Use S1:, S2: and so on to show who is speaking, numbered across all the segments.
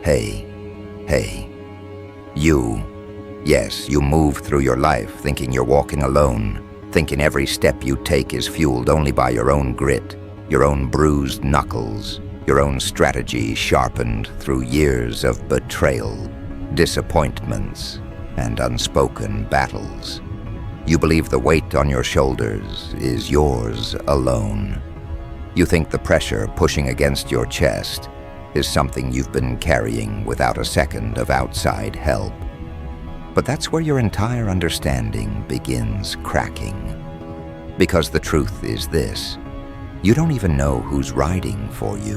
S1: Hey, hey, you. Yes, you move through your life thinking you're walking alone, thinking every step you take is fueled only by your own grit, your own bruised knuckles, your own strategy sharpened through years of betrayal, disappointments, and unspoken battles. You believe the weight on your shoulders is yours alone. You think the pressure pushing against your chest is something you've been carrying without a second of outside help. But that's where your entire understanding begins cracking. Because the truth is this: you don't even know who's riding for you,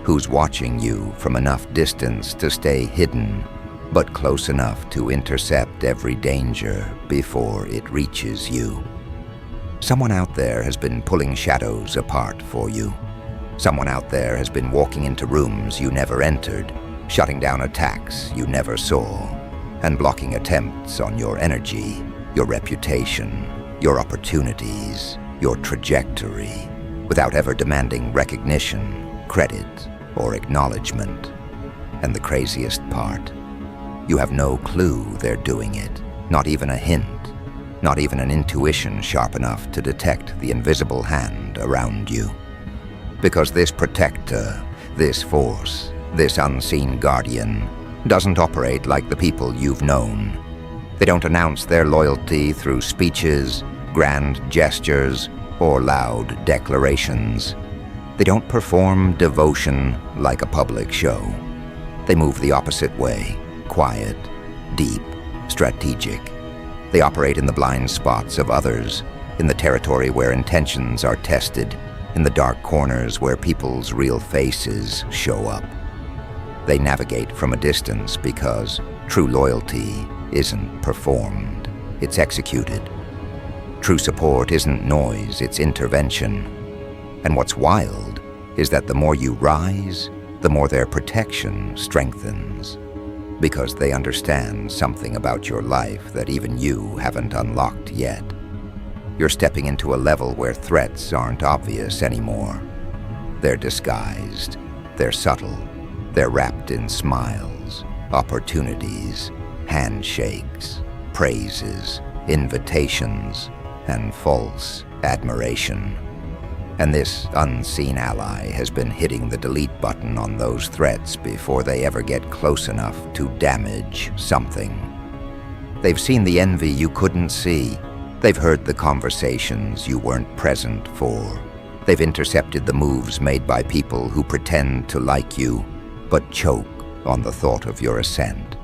S1: who's watching you from enough distance to stay hidden, but close enough to intercept every danger before it reaches you. Someone out there has been pulling shadows apart for you. Someone out there has been walking into rooms you never entered, shutting down attacks you never saw, and blocking attempts on your energy, your reputation, your opportunities, your trajectory, without ever demanding recognition, credit, or acknowledgement. And the craziest part, you have no clue they're doing it, not even a hint, not even an intuition sharp enough to detect the invisible hand around you. Because this protector, this force, this unseen guardian, doesn't operate like the people you've known. They don't announce their loyalty through speeches, grand gestures, or loud declarations. They don't perform devotion like a public show. They move the opposite way, quiet, deep, strategic. They operate in the blind spots of others, in the territory where intentions are tested, in the dark corners where people's real faces show up. They navigate from a distance because true loyalty isn't performed, it's executed. True support isn't noise, it's intervention. And what's wild is that the more you rise, the more their protection strengthens. Because they understand something about your life that even you haven't unlocked yet. You're stepping into a level where threats aren't obvious anymore. They're disguised, they're subtle, they're wrapped in smiles, opportunities, handshakes, praises, invitations, and false admiration. And this unseen ally has been hitting the delete button on those threats before they ever get close enough to damage something. They've seen the envy you couldn't see. They've heard the conversations you weren't present for. They've intercepted the moves made by people who pretend to like you, but choke on the thought of your ascent.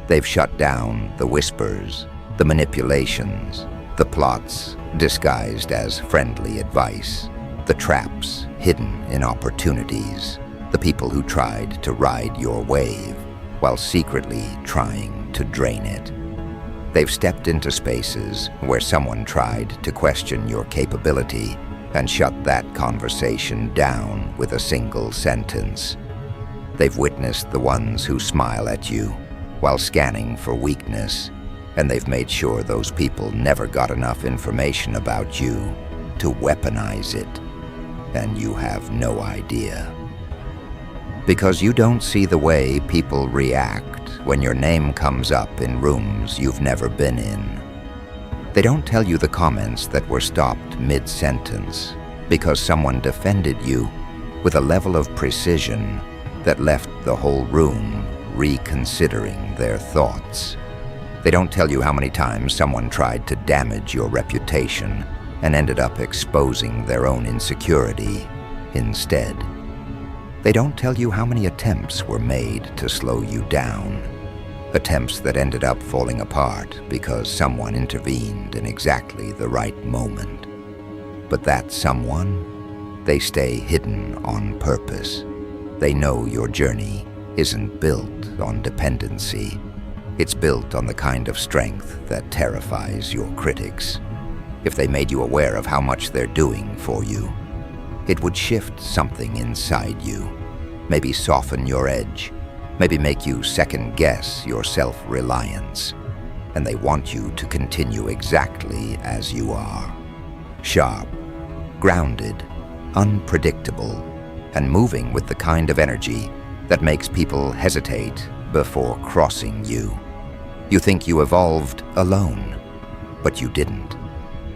S1: They've shut down the whispers, the manipulations, the plots disguised as friendly advice, the traps hidden in opportunities, the people who tried to ride your wave while secretly trying to drain it. They've stepped into spaces where someone tried to question your capability and shut that conversation down with a single sentence. They've witnessed the ones who smile at you while scanning for weakness, and they've made sure those people never got enough information about you to weaponize it, and you have no idea. Because you don't see the way people react when your name comes up in rooms you've never been in. They don't tell you the comments that were stopped mid-sentence because someone defended you with a level of precision that left the whole room reconsidering their thoughts. They don't tell you how many times someone tried to damage your reputation and ended up exposing their own insecurity instead. They don't tell you how many attempts were made to slow you down, attempts that ended up falling apart because someone intervened in exactly the right moment. But that someone, they stay hidden on purpose. They know your journey isn't built on dependency. It's built on the kind of strength that terrifies your critics. If they made you aware of how much they're doing for you, it would shift something inside you, maybe soften your edge, maybe make you second-guess your self-reliance. And they want you to continue exactly as you are. Sharp, grounded, unpredictable, and moving with the kind of energy that makes people hesitate before crossing you. You think you evolved alone, but you didn't.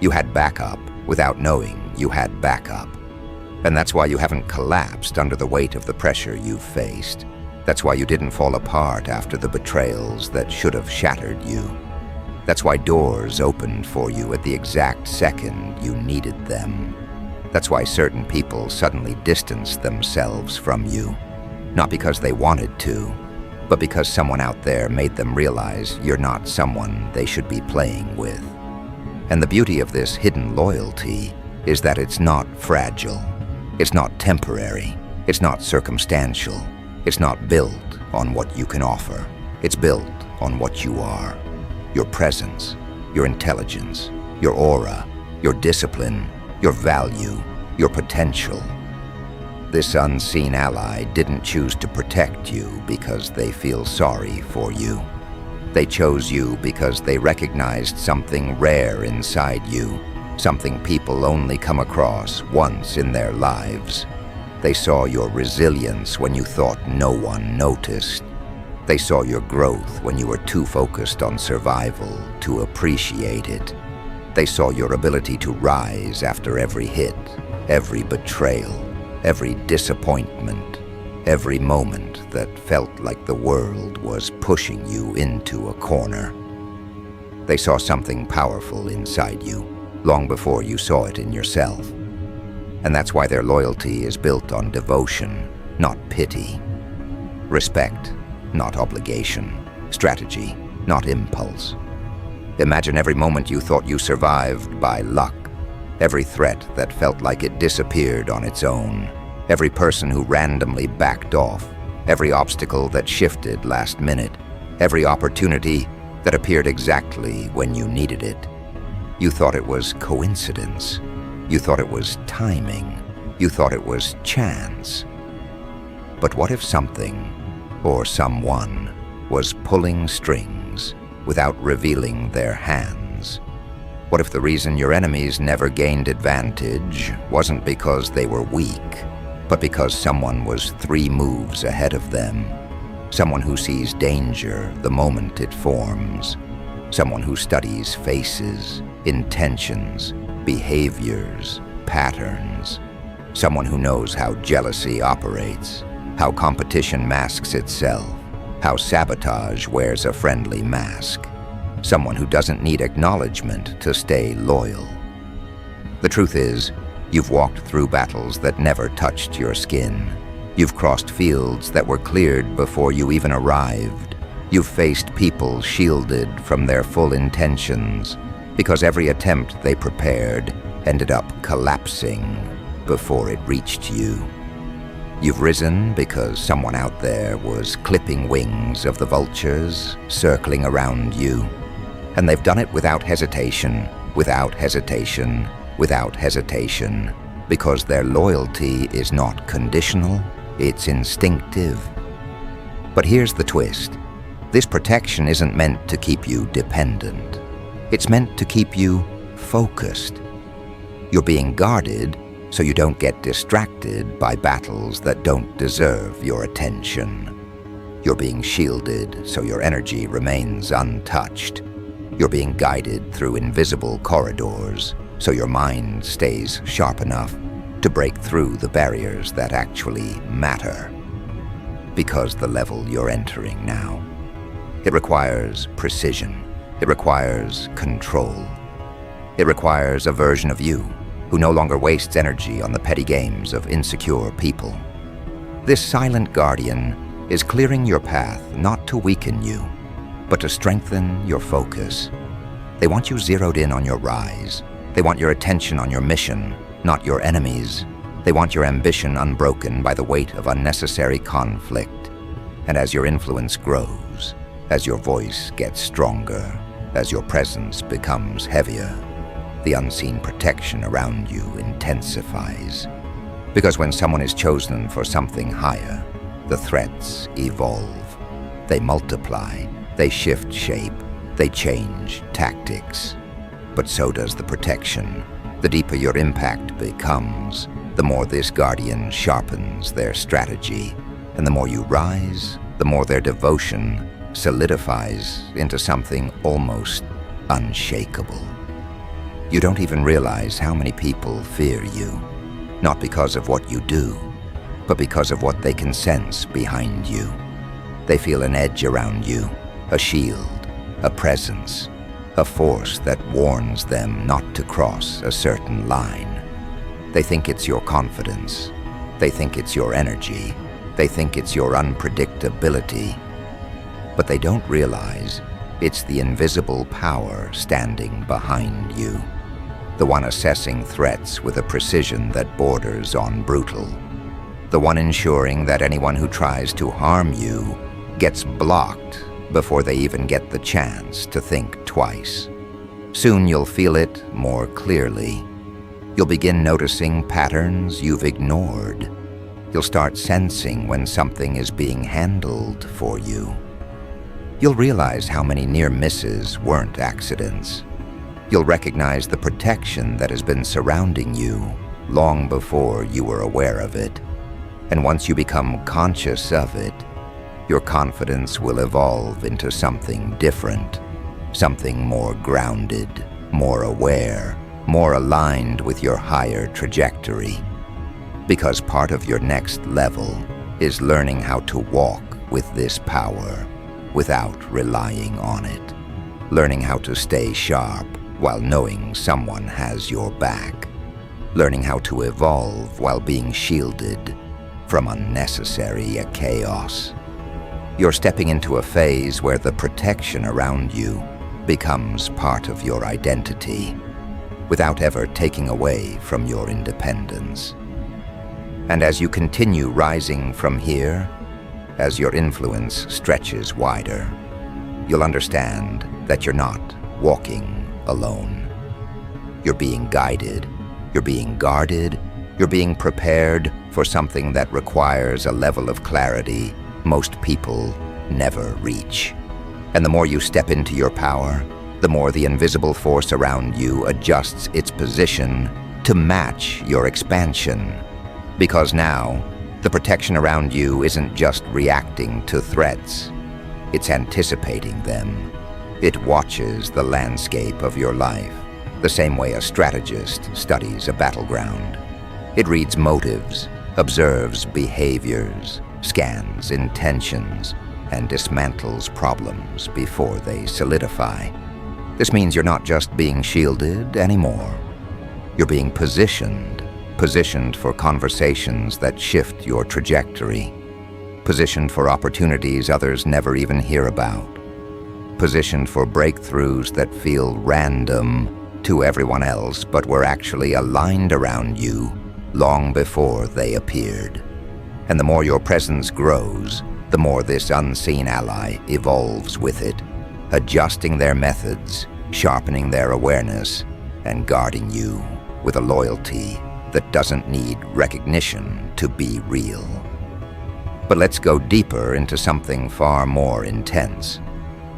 S1: You had backup without knowing you had backup. And that's why you haven't collapsed under the weight of the pressure you've faced. That's why you didn't fall apart after the betrayals that should have shattered you. That's why doors opened for you at the exact second you needed them. That's why certain people suddenly distanced themselves from you. Not because they wanted to, but because someone out there made them realize you're not someone they should be playing with. And the beauty of this hidden loyalty is that it's not fragile. It's not temporary. It's not circumstantial. It's not built on what you can offer. It's built on what you are. Your presence, your intelligence, your aura, your discipline, your value, your potential. This unseen ally didn't choose to protect you because they feel sorry for you. They chose you because they recognized something rare inside you, something people only come across once in their lives. They saw your resilience when you thought no one noticed. They saw your growth when you were too focused on survival to appreciate it. They saw your ability to rise after every hit, every betrayal, every disappointment, every moment that felt like the world was pushing you into a corner. They saw something powerful inside you, long before you saw it in yourself. And that's why their loyalty is built on devotion, not pity. Respect, not obligation. Strategy, not impulse. Imagine every moment you thought you survived by luck. Every threat that felt like it disappeared on its own. Every person who randomly backed off. Every obstacle that shifted last minute. Every opportunity that appeared exactly when you needed it. You thought it was coincidence. You thought it was timing. You thought it was chance. But what if something, or someone, was pulling strings without revealing their hands? What if the reason your enemies never gained advantage wasn't because they were weak, but because someone was 3 moves ahead of them? Someone who sees danger the moment it forms. Someone who studies faces, intentions, behaviors, patterns. Someone who knows how jealousy operates, how competition masks itself, how sabotage wears a friendly mask. Someone who doesn't need acknowledgement to stay loyal. The truth is, you've walked through battles that never touched your skin. You've crossed fields that were cleared before you even arrived. You've faced people shielded from their full intentions because every attempt they prepared ended up collapsing before it reached you. You've risen because someone out there was clipping wings of the vultures circling around you. And they've done it without hesitation, without hesitation, without hesitation, because their loyalty is not conditional, it's instinctive. But here's the twist. This protection isn't meant to keep you dependent. It's meant to keep you focused. You're being guarded so you don't get distracted by battles that don't deserve your attention. You're being shielded so your energy remains untouched. You're being guided through invisible corridors so your mind stays sharp enough to break through the barriers that actually matter. Because the level you're entering now, it requires precision. It requires control. It requires a version of you who no longer wastes energy on the petty games of insecure people. This silent guardian is clearing your path not to weaken you, but to strengthen your focus. They want you zeroed in on your rise. They want your attention on your mission, not your enemies. They want your ambition unbroken by the weight of unnecessary conflict. And as your influence grows, as your voice gets stronger, as your presence becomes heavier, the unseen protection around you intensifies. Because when someone is chosen for something higher, the threats evolve. They multiply, they shift shape, they change tactics. But so does the protection. The deeper your impact becomes, the more this guardian sharpens their strategy. And the more you rise, the more their devotion solidifies into something almost unshakable. You don't even realize how many people fear you, not because of what you do, but because of what they can sense behind you. They feel an edge around you, a shield, a presence, a force that warns them not to cross a certain line. They think it's your confidence. They think it's your energy. They think it's your unpredictability. But they don't realize it's the invisible power standing behind you, the one assessing threats with a precision that borders on brutal, the one ensuring that anyone who tries to harm you gets blocked before they even get the chance to think twice. Soon you'll feel it more clearly. You'll begin noticing patterns you've ignored. You'll start sensing when something is being handled for you. You'll realize how many near misses weren't accidents. You'll recognize the protection that has been surrounding you long before you were aware of it. And once you become conscious of it, your confidence will evolve into something different, something more grounded, more aware, more aligned with your higher trajectory. Because part of your next level is learning how to walk with this power without relying on it. Learning how to stay sharp while knowing someone has your back. Learning how to evolve while being shielded from unnecessary chaos. You're stepping into a phase where the protection around you becomes part of your identity, without ever taking away from your independence. And as you continue rising from here, as your influence stretches wider, you'll understand that you're not walking alone. You're being guided, you're being guarded, you're being prepared for something that requires a level of clarity most people never reach. And the more you step into your power, the more the invisible force around you adjusts its position to match your expansion. Because now, the protection around you isn't just reacting to threats, it's anticipating them. It watches the landscape of your life, the same way a strategist studies a battleground. It reads motives, observes behaviors, scans intentions, and dismantles problems before they solidify. This means you're not just being shielded anymore. You're being positioned for conversations that shift your trajectory, positioned for opportunities others never even hear about, positioned for breakthroughs that feel random to everyone else but were actually aligned around you long before they appeared. And the more your presence grows, the more this unseen ally evolves with it, adjusting their methods, sharpening their awareness, and guarding you with a loyalty that doesn't need recognition to be real. But let's go deeper into something far more intense.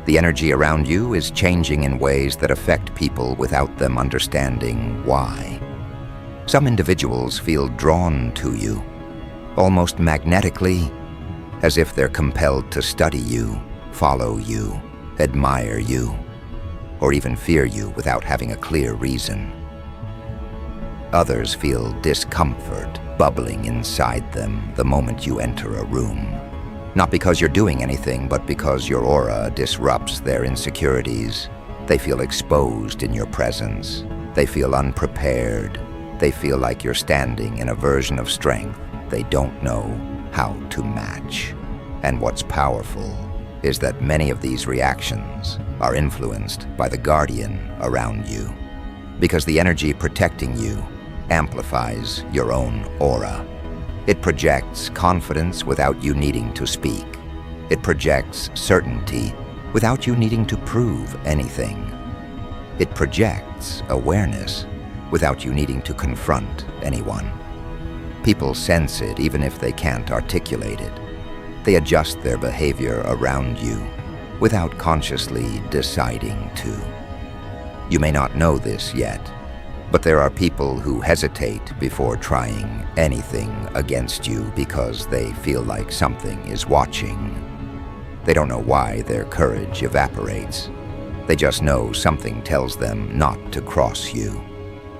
S1: The energy around you is changing in ways that affect people without them understanding why. Some individuals feel drawn to you, almost magnetically, as if they're compelled to study you, follow you, admire you, or even fear you without having a clear reason. Others feel discomfort bubbling inside them the moment you enter a room. Not because you're doing anything, but because your aura disrupts their insecurities. They feel exposed in your presence. They feel unprepared. They feel like you're standing in a version of strength they don't know how to match. And what's powerful is that many of these reactions are influenced by the guardian around you, because the energy protecting you amplifies your own aura. It projects confidence without you needing to speak. It projects certainty without you needing to prove anything. It projects awareness without you needing to confront anyone. People sense it even if they can't articulate it. They adjust their behavior around you without consciously deciding to. You may not know this yet, But there are people who hesitate before trying anything against you because they feel like something is watching. They don't know why their courage evaporates. They just know something tells them not to cross you,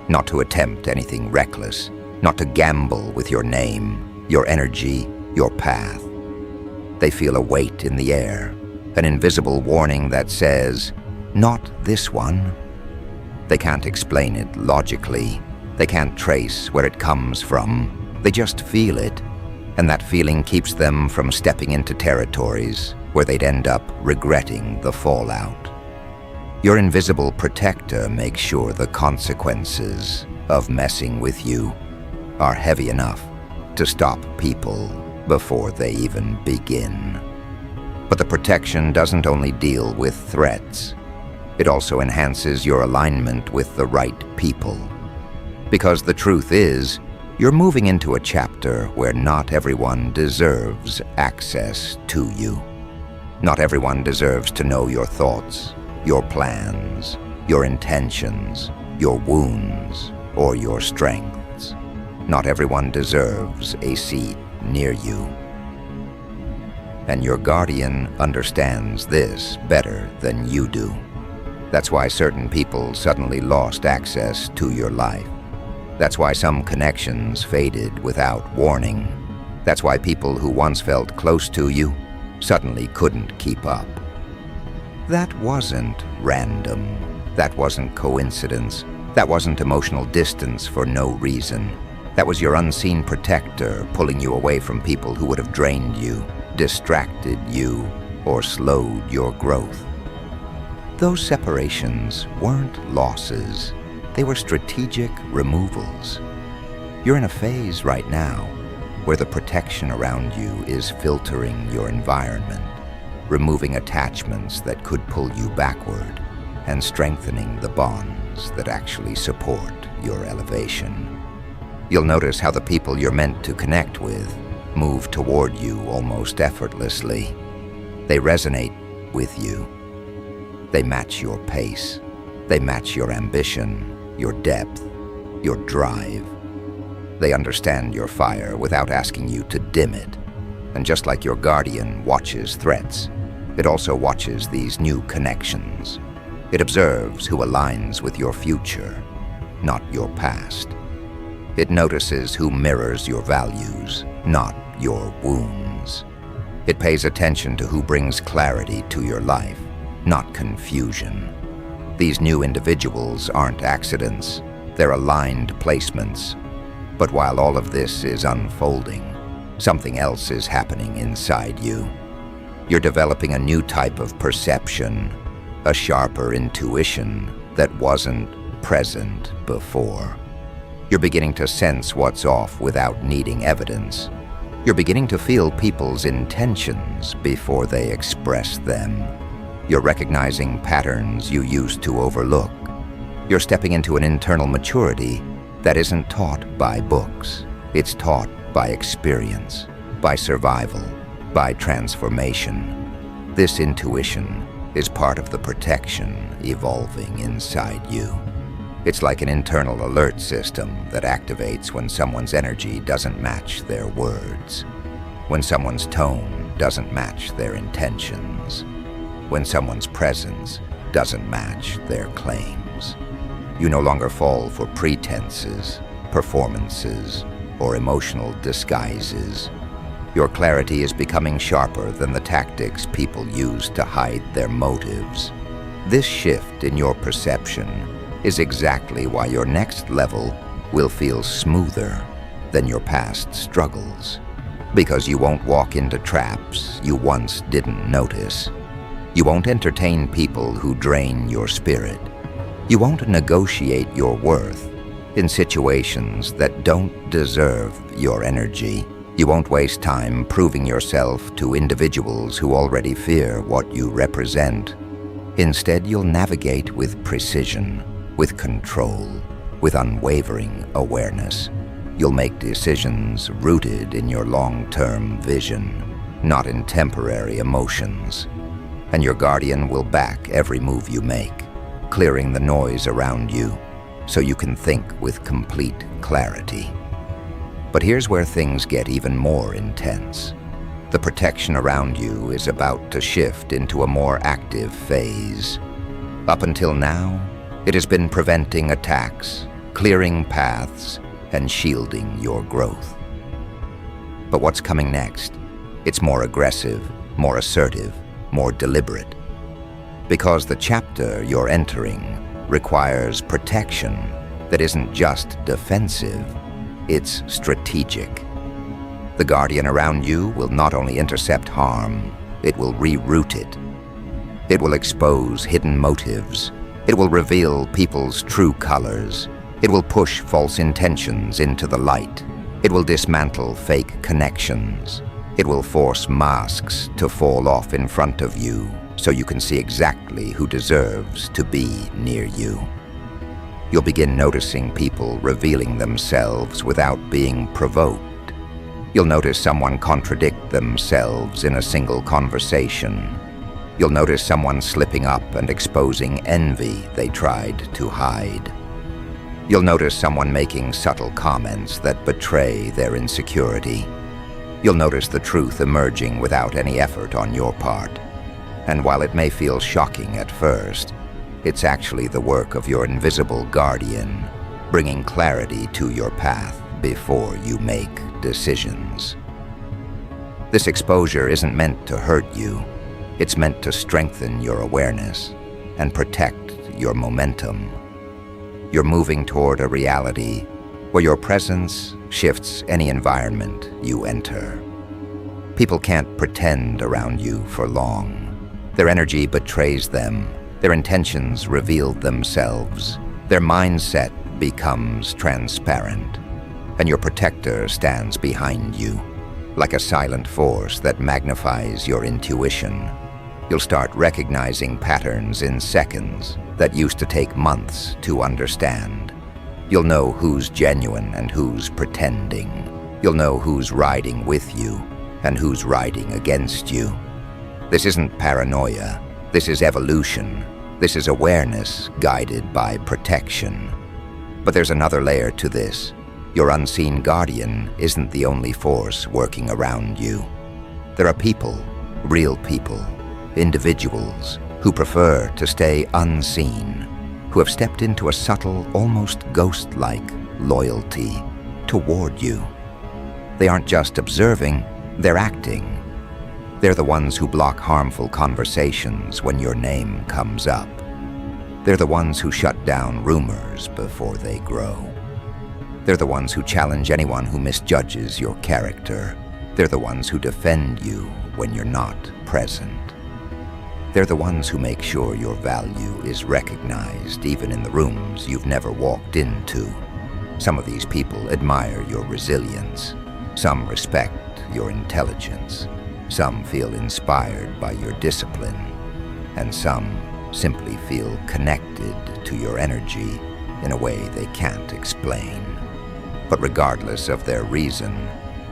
S1: not to attempt anything reckless, not to gamble with your name, your energy, your path. They feel a weight in the air, an invisible warning that says, "Not this one." They can't explain it logically. They can't trace where it comes from. They just feel it, and that feeling keeps them from stepping into territories where they'd end up regretting the fallout. Your invisible protector makes sure the consequences of messing with you are heavy enough to stop people before they even begin. But the protection doesn't only deal with threats. It also enhances your alignment with the right people. Because the truth is, you're moving into a chapter where not everyone deserves access to you. Not everyone deserves to know your thoughts, your plans, your intentions, your wounds, or your strengths. Not everyone deserves a seat near you. And your guardian understands this better than you do. That's why certain people suddenly lost access to your life. That's why some connections faded without warning. That's why people who once felt close to you suddenly couldn't keep up. That wasn't random. That wasn't coincidence. That wasn't emotional distance for no reason. That was your unseen protector pulling you away from people who would have drained you, distracted you, or slowed your growth. Those separations weren't losses. They were strategic removals. You're in a phase right now where the protection around you is filtering your environment, removing attachments that could pull you backward, and strengthening the bonds that actually support your elevation. You'll notice how the people you're meant to connect with move toward you almost effortlessly. They resonate with you. They match your pace. They match your ambition, your depth, your drive. They understand your fire without asking you to dim it. And just like your guardian watches threats, it also watches these new connections. It observes who aligns with your future, not your past. It notices who mirrors your values, not your wounds. It pays attention to who brings clarity to your life, not confusion. These new individuals aren't accidents, they're aligned placements. But while all of this is unfolding, something else is happening inside you. You're developing a new type of perception, a sharper intuition that wasn't present before. You're beginning to sense what's off without needing evidence. You're beginning to feel people's intentions before they express them. You're recognizing patterns you used to overlook. You're stepping into an internal maturity that isn't taught by books. It's taught by experience, by survival, by transformation. This intuition is part of the protection evolving inside you. It's like an internal alert system that activates when someone's energy doesn't match their words, when someone's tone doesn't match their intentions, when someone's presence doesn't match their claims. You no longer fall for pretenses, performances, or emotional disguises. Your clarity is becoming sharper than the tactics people use to hide their motives. This shift in your perception is exactly why your next level will feel smoother than your past struggles. Because you won't walk into traps you once didn't notice. You won't entertain people who drain your spirit. You won't negotiate your worth in situations that don't deserve your energy. You won't waste time proving yourself to individuals who already fear what you represent. Instead, you'll navigate with precision, with control, with unwavering awareness. You'll make decisions rooted in your long-term vision, not in temporary emotions. And your guardian will back every move you make, clearing the noise around you, so you can think with complete clarity. But here's where things get even more intense. The protection around you is about to shift into a more active phase. Up until now, it has been preventing attacks, clearing paths, and shielding your growth. But what's coming next? It's more aggressive, more assertive, more deliberate. Because the chapter you're entering requires protection that isn't just defensive, it's strategic. The guardian around you will not only intercept harm, it will reroute it. It will expose hidden motives. It will reveal people's true colors. It will push false intentions into the light. It will dismantle fake connections. It will force masks to fall off in front of you so you can see exactly who deserves to be near you. You'll begin noticing people revealing themselves without being provoked. You'll notice someone contradict themselves in a single conversation. You'll notice someone slipping up and exposing envy they tried to hide. You'll notice someone making subtle comments that betray their insecurity. You'll notice the truth emerging without any effort on your part. And while it may feel shocking at first, it's actually the work of your invisible guardian, bringing clarity to your path before you make decisions. This exposure isn't meant to hurt you. It's meant to strengthen your awareness and protect your momentum. You're moving toward a reality where your presence shifts any environment you enter. People can't pretend around you for long. Their energy betrays them. Their intentions reveal themselves. Their mindset becomes transparent. And your protector stands behind you, like a silent force that magnifies your intuition. You'll start recognizing patterns in seconds that used to take months to understand. You'll know who's genuine and who's pretending. You'll know who's riding with you and who's riding against you. This isn't paranoia. This is evolution. This is awareness guided by protection. But there's another layer to this. Your unseen guardian isn't the only force working around you. There are people, real people, individuals who prefer to stay unseen, who have stepped into a subtle, almost ghost-like loyalty toward you. They aren't just observing, they're acting. They're the ones who block harmful conversations when your name comes up. They're the ones who shut down rumors before they grow. They're the ones who challenge anyone who misjudges your character. They're the ones who defend you when you're not present. They're the ones who make sure your value is recognized even in the rooms you've never walked into. Some of these people admire your resilience. Some respect your intelligence. Some feel inspired by your discipline. And some simply feel connected to your energy in a way they can't explain. But regardless of their reason,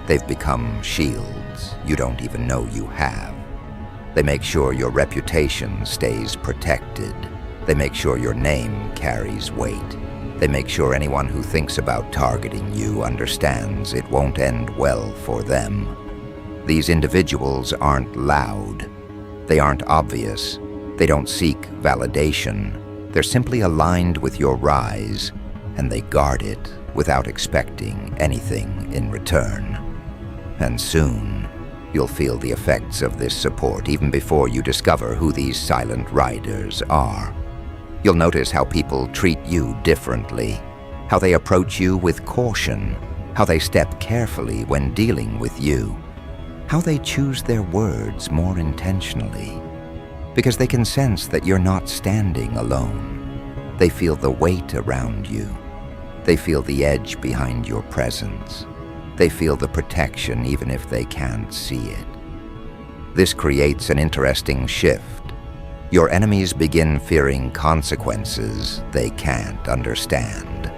S1: they've become shields you don't even know you have. They make sure your reputation stays protected. They make sure your name carries weight. They make sure anyone who thinks about targeting you understands it won't end well for them. These individuals aren't loud. They aren't obvious. They don't seek validation. They're simply aligned with your rise, and they guard it without expecting anything in return. And soon, you'll feel the effects of this support even before you discover who these silent riders are. You'll notice how people treat you differently, how they approach you with caution, how they step carefully when dealing with you, how they choose their words more intentionally, because they can sense that you're not standing alone. They feel the weight around you. They feel the edge behind your presence. They feel the protection even if they can't see it. This creates an interesting shift. Your enemies begin fearing consequences they can't understand.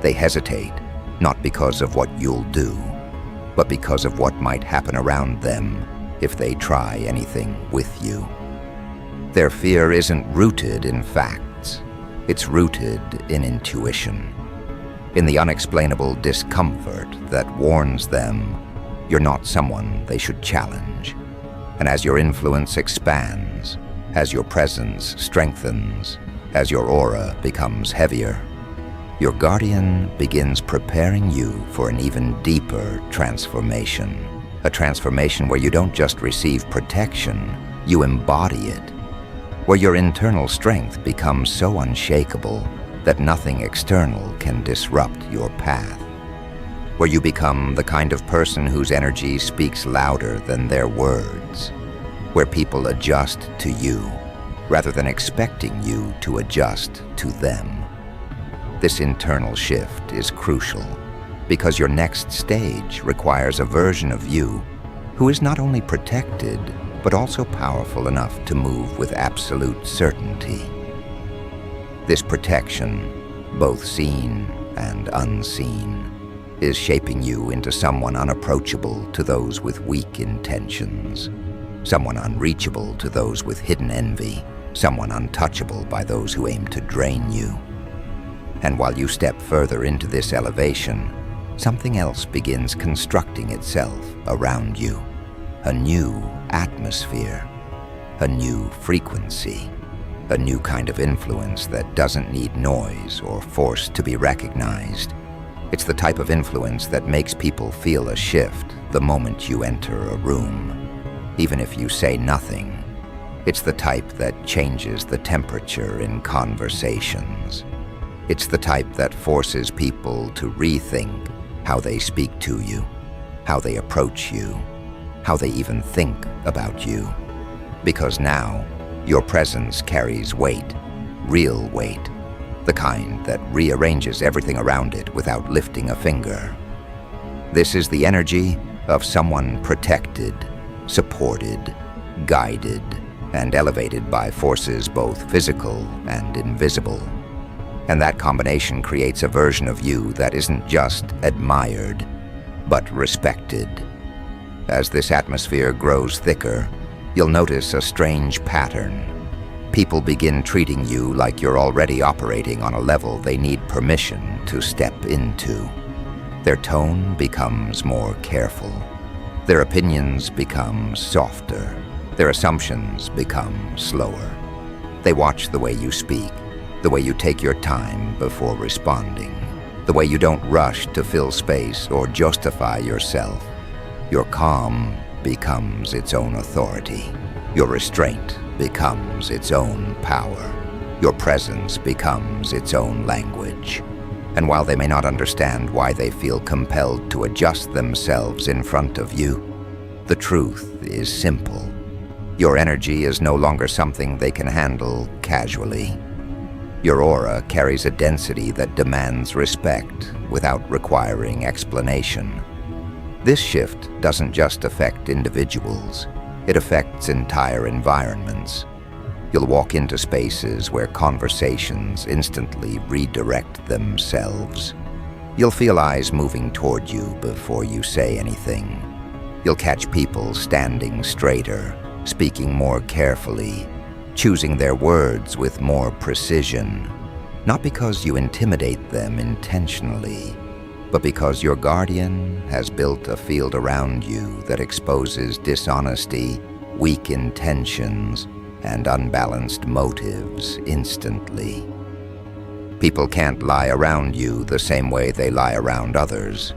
S1: They hesitate, not because of what you'll do, but because of what might happen around them if they try anything with you. Their fear isn't rooted in facts. It's rooted in intuition, in the unexplainable discomfort that warns them you're not someone they should challenge. And as your influence expands, as your presence strengthens, as your aura becomes heavier, your guardian begins preparing you for an even deeper transformation. A transformation where you don't just receive protection, you embody it. Where your internal strength becomes so unshakable that nothing external can disrupt your path. Where you become the kind of person whose energy speaks louder than their words. Where people adjust to you, rather than expecting you to adjust to them. This internal shift is crucial, because your next stage requires a version of you who is not only protected, but also powerful enough to move with absolute certainty. This protection, both seen and unseen, is shaping you into someone unapproachable to those with weak intentions, someone unreachable to those with hidden envy, someone untouchable by those who aim to drain you. And while you step further into this elevation, something else begins constructing itself around you. A new atmosphere, a new frequency, a new kind of influence that doesn't need noise or force to be recognized. It's the type of influence that makes people feel a shift the moment you enter a room, even if you say nothing. It's the type that changes the temperature in conversations. It's the type that forces people to rethink how they speak to you, how they approach you, how they even think about you. Because now, your presence carries weight, real weight, the kind that rearranges everything around it without lifting a finger. This is the energy of someone protected, supported, guided, and elevated by forces both physical and invisible. And that combination creates a version of you that isn't just admired, but respected. As this atmosphere grows thicker, you'll notice a strange pattern. People begin treating you like you're already operating on a level they need permission to step into. Their tone becomes more careful. Their opinions become softer. Their assumptions become slower. They watch the way you speak, the way you take your time before responding, the way you don't rush to fill space or justify yourself. Your calm becomes its own authority. Your restraint becomes its own power. Your presence becomes its own language. And while they may not understand why they feel compelled to adjust themselves in front of you, the truth is simple. Your energy is no longer something they can handle casually. Your aura carries a density that demands respect without requiring explanation. This shift doesn't just affect individuals, it affects entire environments. You'll walk into spaces where conversations instantly redirect themselves. You'll feel eyes moving toward you before you say anything. You'll catch people standing straighter, speaking more carefully, choosing their words with more precision, not because you intimidate them intentionally, but because your guardian has built a field around you that exposes dishonesty, weak intentions, and unbalanced motives instantly. People can't lie around you the same way they lie around others.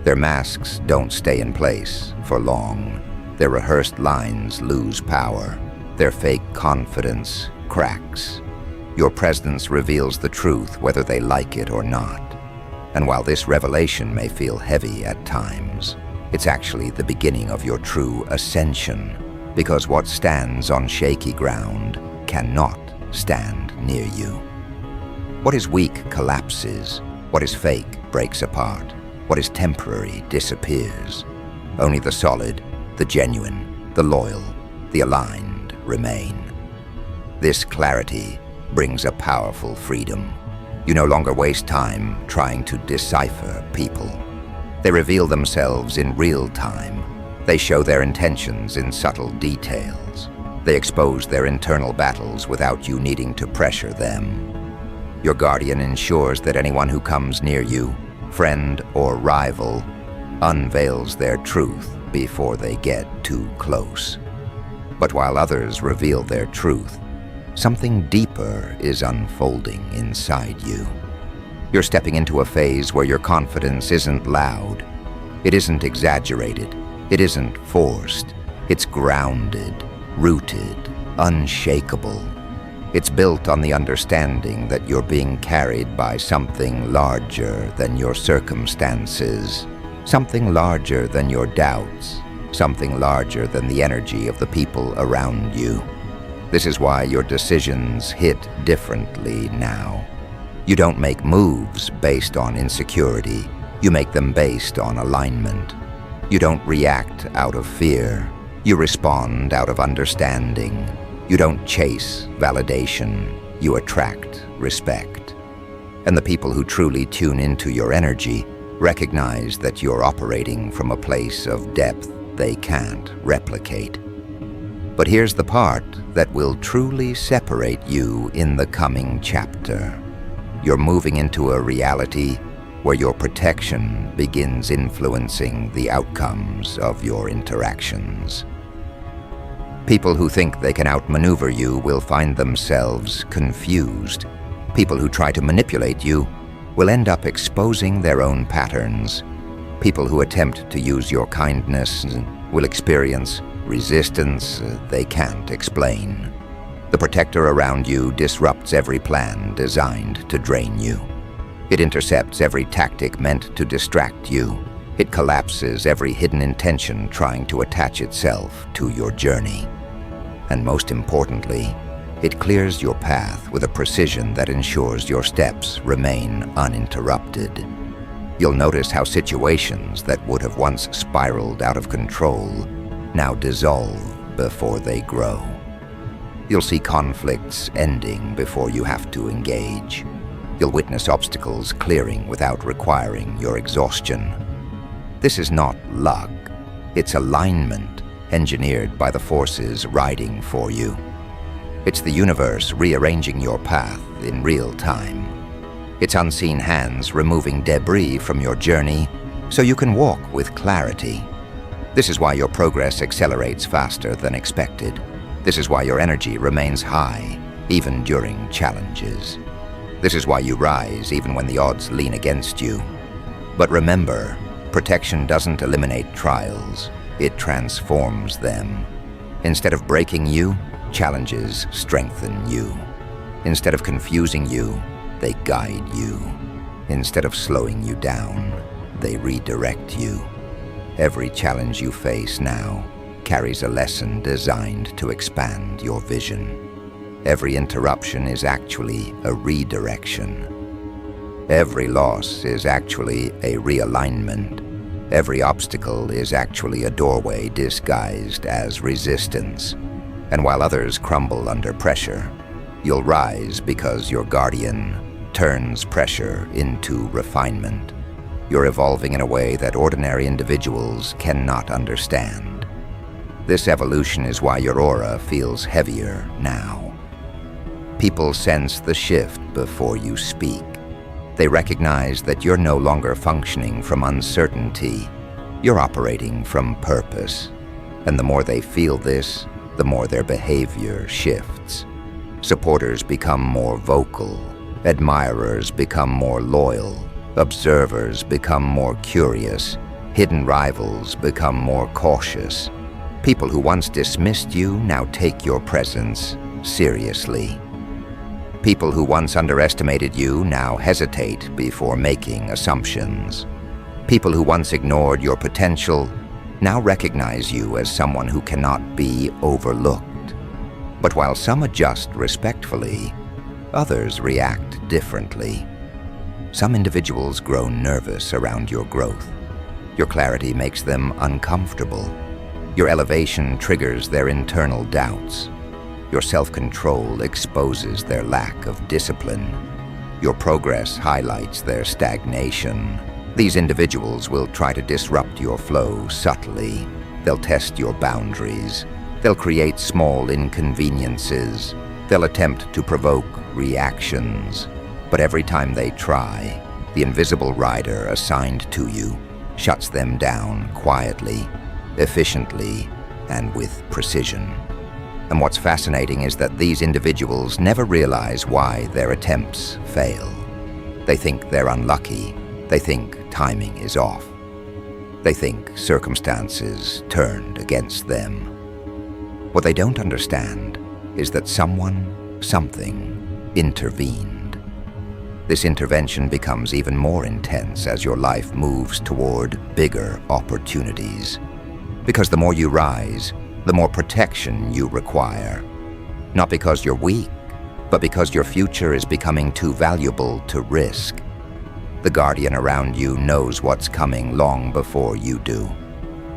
S1: Their masks don't stay in place for long. Their rehearsed lines lose power. Their fake confidence cracks. Your presence reveals the truth whether they like it or not. And while this revelation may feel heavy at times, it's actually the beginning of your true ascension, because what stands on shaky ground cannot stand near you. What is weak collapses. What is fake breaks apart. What is temporary disappears. Only the solid, the genuine, the loyal, the aligned remain. This clarity brings a powerful freedom. You no longer waste time trying to decipher people. They reveal themselves in real time. They show their intentions in subtle details. They expose their internal battles without you needing to pressure them. Your guardian ensures that anyone who comes near you, friend or rival, unveils their truth before they get too close. But while others reveal their truth, something deeper is unfolding inside you. You're stepping into a phase where your confidence isn't loud, it isn't exaggerated, it isn't forced. It's grounded, rooted, unshakable. It's built on the understanding that you're being carried by something larger than your circumstances, something larger than your doubts, something larger than the energy of the people around you. This is why your decisions hit differently now. You don't make moves based on insecurity. You make them based on alignment. You don't react out of fear. You respond out of understanding. You don't chase validation. You attract respect. And the people who truly tune into your energy recognize that you're operating from a place of depth they can't replicate. But here's the part that will truly separate you in the coming chapter. You're moving into a reality where your protection begins influencing the outcomes of your interactions. People who think they can outmaneuver you will find themselves confused. People who try to manipulate you will end up exposing their own patterns. People who attempt to use your kindness will experience resistance they can't explain. The protector around you disrupts every plan designed to drain you. It intercepts every tactic meant to distract you. It collapses every hidden intention trying to attach itself to your journey. And most importantly, it clears your path with a precision that ensures your steps remain uninterrupted. You'll notice how situations that would have once spiraled out of control now dissolve before they grow. You'll see conflicts ending before you have to engage. You'll witness obstacles clearing without requiring your exhaustion. This is not luck. It's alignment, engineered by the forces riding for you. It's the universe rearranging your path in real time. It's unseen hands removing debris from your journey so you can walk with clarity. This is why your progress accelerates faster than expected. This is why your energy remains high, even during challenges. This is why you rise even when the odds lean against you. But remember, protection doesn't eliminate trials, it transforms them. Instead of breaking you, challenges strengthen you. Instead of confusing you, they guide you. Instead of slowing you down, they redirect you. Every challenge you face now carries a lesson designed to expand your vision. Every interruption is actually a redirection. Every loss is actually a realignment. Every obstacle is actually a doorway disguised as resistance. And while others crumble under pressure, you'll rise because your guardian turns pressure into refinement. You're evolving in a way that ordinary individuals cannot understand. This evolution is why your aura feels heavier now. People sense the shift before you speak. They recognize that you're no longer functioning from uncertainty. You're operating from purpose. And the more they feel this, the more their behavior shifts. Supporters become more vocal. Admirers become more loyal. Observers become more curious. Hidden rivals become more cautious. People who once dismissed you now take your presence seriously. People who once underestimated you now hesitate before making assumptions. People who once ignored your potential now recognize you as someone who cannot be overlooked. But while some adjust respectfully, others react differently. Some individuals grow nervous around your growth. Your clarity makes them uncomfortable. Your elevation triggers their internal doubts. Your self-control exposes their lack of discipline. Your progress highlights their stagnation. These individuals will try to disrupt your flow subtly. They'll test your boundaries. They'll create small inconveniences. They'll attempt to provoke reactions. But every time they try, the invisible rider assigned to you shuts them down quietly, efficiently, and with precision. And what's fascinating is that these individuals never realize why their attempts fail. They think they're unlucky. They think timing is off. They think circumstances turned against them. What they don't understand is that someone, something, intervened. This intervention becomes even more intense as your life moves toward bigger opportunities. Because the more you rise, the more protection you require. Not because you're weak, but because your future is becoming too valuable to risk. The guardian around you knows what's coming long before you do.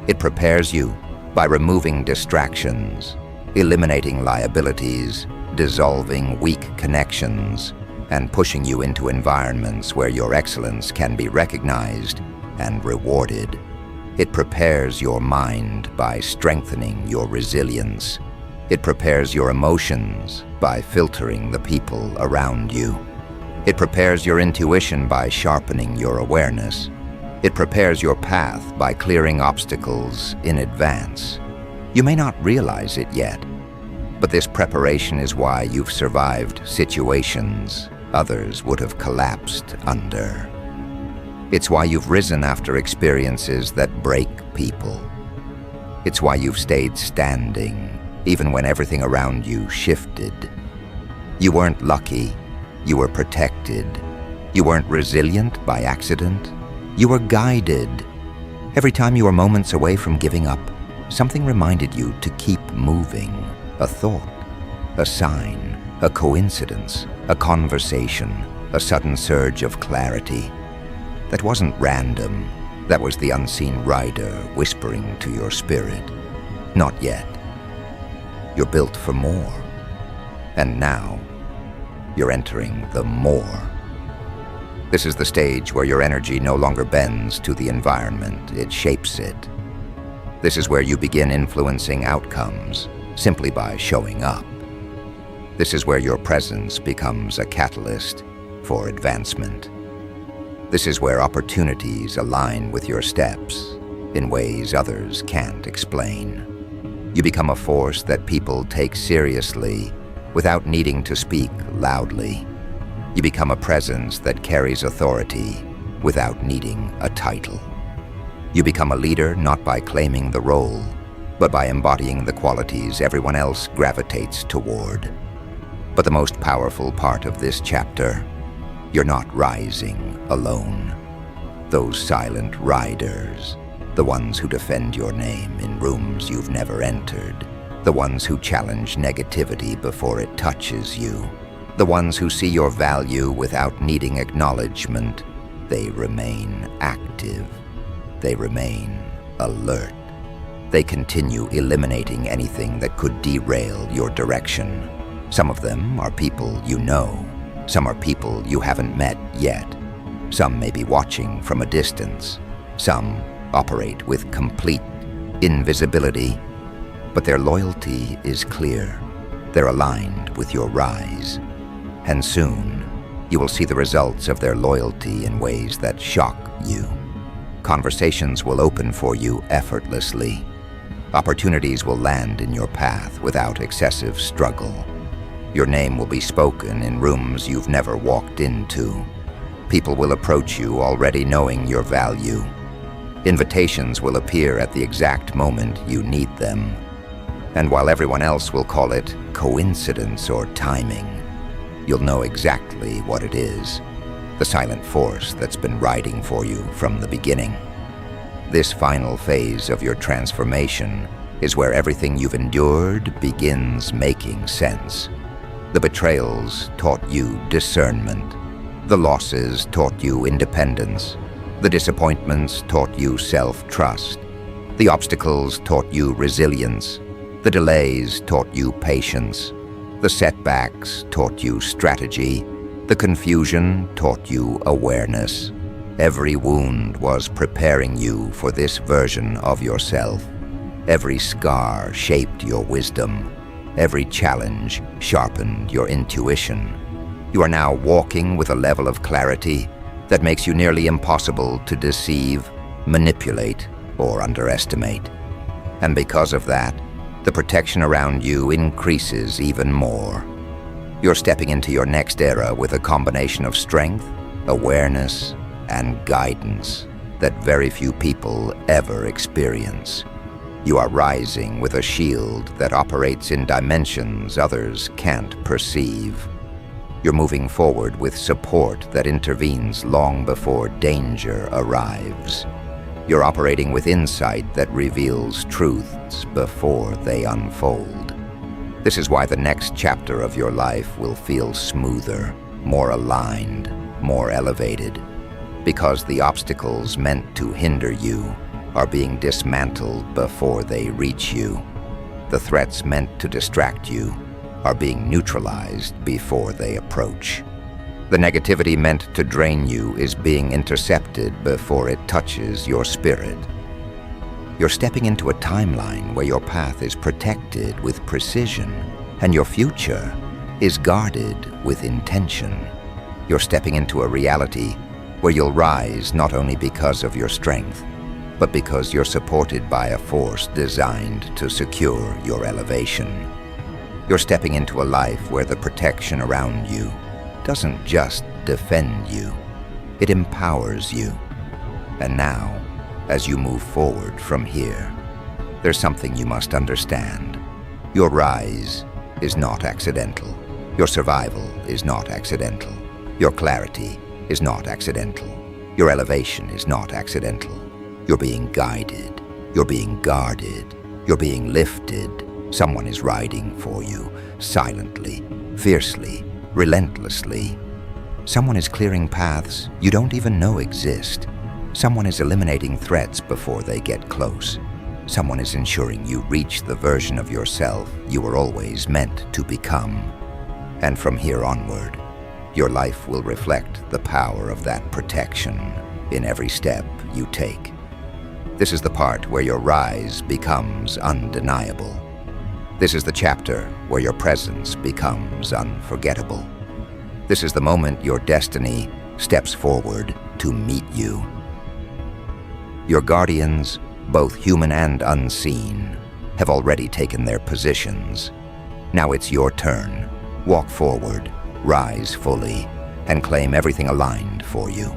S1: It prepares you by removing distractions, eliminating liabilities, dissolving weak connections, and pushing you into environments where your excellence can be recognized and rewarded. It prepares your mind by strengthening your resilience. It prepares your emotions by filtering the people around you. It prepares your intuition by sharpening your awareness. It prepares your path by clearing obstacles in advance. You may not realize it yet, but this preparation is why you've survived situations others would have collapsed under. It's why you've risen after experiences that break people. It's why you've stayed standing, even when everything around you shifted. You weren't lucky, you were protected. You weren't resilient by accident, you were guided. Every time you were moments away from giving up, something reminded you to keep moving. A thought, a sign, a coincidence, a conversation, a sudden surge of clarity. That wasn't random. That was the unseen rider whispering to your spirit. Not yet. You're built for more. And now, you're entering the more. This is the stage where your energy no longer bends to the environment, it shapes it. This is where you begin influencing outcomes simply by showing up. This is where your presence becomes a catalyst for advancement. This is where opportunities align with your steps in ways others can't explain. You become a force that people take seriously without needing to speak loudly. You become a presence that carries authority without needing a title. You become a leader not by claiming the role, but by embodying the qualities everyone else gravitates toward. But the most powerful part of this chapter, you're not rising alone. Those silent riders, the ones who defend your name in rooms you've never entered, the ones who challenge negativity before it touches you, the ones who see your value without needing acknowledgement, they remain active. They remain alert. They continue eliminating anything that could derail your direction. Some of them are people you know. Some are people you haven't met yet. Some may be watching from a distance. Some operate with complete invisibility. But their loyalty is clear. They're aligned with your rise. And soon, you will see the results of their loyalty in ways that shock you. Conversations will open for you effortlessly. Opportunities will land in your path without excessive struggle. Your name will be spoken in rooms you've never walked into. People will approach you already knowing your value. Invitations will appear at the exact moment you need them. And while everyone else will call it coincidence or timing, you'll know exactly what it is. The silent force that's been riding for you from the beginning. This final phase of your transformation is where everything you've endured begins making sense. The betrayals taught you discernment. The losses taught you independence. The disappointments taught you self-trust. The obstacles taught you resilience. The delays taught you patience. The setbacks taught you strategy. The confusion taught you awareness. Every wound was preparing you for this version of yourself. Every scar shaped your wisdom. Every challenge sharpened your intuition. You are now walking with a level of clarity that makes you nearly impossible to deceive, manipulate, or underestimate. And because of that, the protection around you increases even more. You're stepping into your next era with a combination of strength, awareness, and guidance that very few people ever experience. You are rising with a shield that operates in dimensions others can't perceive. You're moving forward with support that intervenes long before danger arrives. You're operating with insight that reveals truths before they unfold. This is why the next chapter of your life will feel smoother, more aligned, more elevated. Because the obstacles meant to hinder you are being dismantled before they reach you. The threats meant to distract you are being neutralized before they approach. The negativity meant to drain you is being intercepted before it touches your spirit. You're stepping into a timeline where your path is protected with precision and your future is guarded with intention. You're stepping into a reality where you'll rise not only because of your strength, but because you're supported by a force designed to secure your elevation. You're stepping into a life where the protection around you doesn't just defend you, it empowers you. And now, as you move forward from here, there's something you must understand. Your rise is not accidental. Your survival is not accidental. Your clarity is not accidental. Your elevation is not accidental. You're being guided. You're being guarded. You're being lifted. Someone is riding for you, silently, fiercely, relentlessly. Someone is clearing paths you don't even know exist. Someone is eliminating threats before they get close. Someone is ensuring you reach the version of yourself you were always meant to become. And from here onward, your life will reflect the power of that protection in every step you take. This is the part where your rise becomes undeniable. This is the chapter where your presence becomes unforgettable. This is the moment your destiny steps forward to meet you. Your guardians, both human and unseen, have already taken their positions. Now it's your turn. Walk forward, rise fully, and claim everything aligned for you.